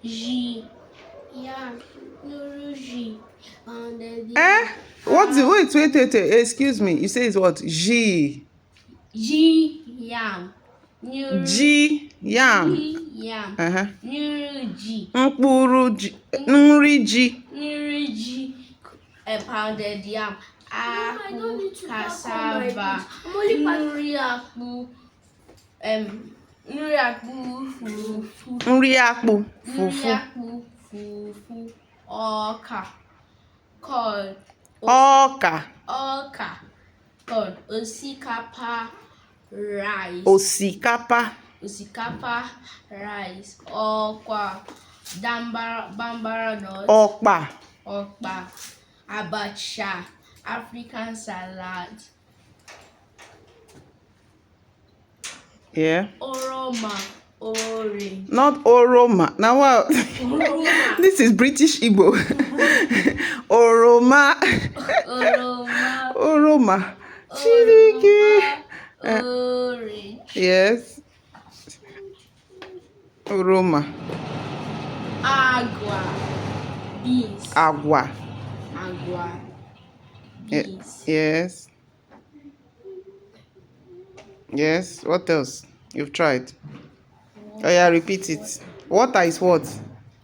G. Yam. Nnadozie. What's the wait. Excuse me. You say it's what? G. G. Yam. G. Yam. Yam. Nnadozie. Nri ji. Pounded yam. Apple. Cassava. Nri akpu. Fufu. Ọka. Corn. Corn. Osikapa. Rice. Osikapa. Rice. Ọkwa. Bambara nut. Ọkpa. Abacha. African salad. Yeah. Oroma. Orange. Not Oroma. Now what? Oroma. This is British Igbo. Oroma. Oroma. Orange. Yes. Oroma. Agua. Beans. Agua. Beans. Yes. Yes. What else? You've tried. Oh yeah, repeat it. Water is what?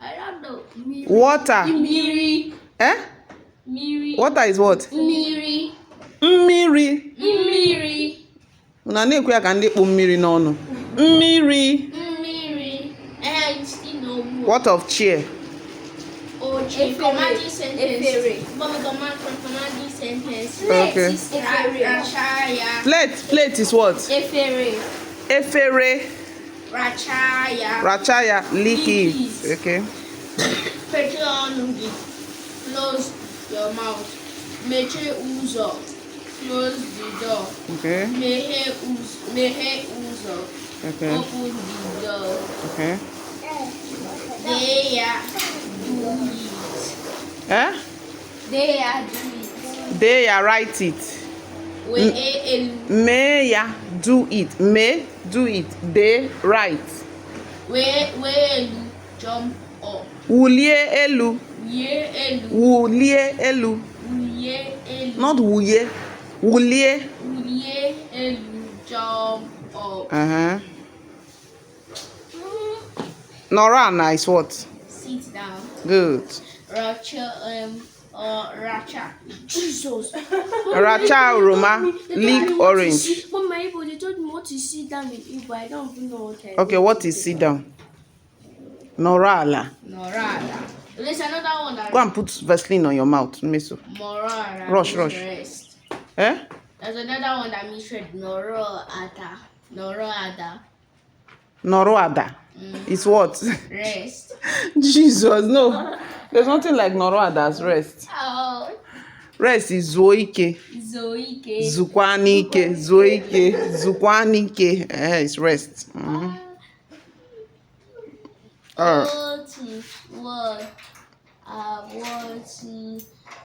I don't know. Water. Miri. Miri. Water is what? Mmiri. Una na-ekwu ya ka ndị kpụ mmiri n'ọnụ. Mmiri. What of chair? Commanding sentence. Commanding sentence. Okay. Rachaya. Plate is what? Efere. Rachaya. Lick it. Okay. Close your mouth. Meche uzo. Close the door. Okay. Mehe uzo. Okay. Open the door. Okay. They are do it. They are write it. May ya do it. May do it. They write. Jump up. Wulie elu. Wulie elu. Not wuye. Wulie. Elu. Jump up. Norana is what? Sit down. Good. Racha. Jesus. Racha Roma. Lick orange. Mama, Igbo, they told me what to sit down in Igbo. I don't even know what. Okay, what is sit down? Norala. There's another one that. Go and put Vaseline on your mouth, Meso. Morala. Rush. Rest. There's another one that means Noroada. It's what? Rest. Jesus, no. There's nothing like Noroada as rest. Oh. Rest is zoike. Zukwanike. It's rest. What?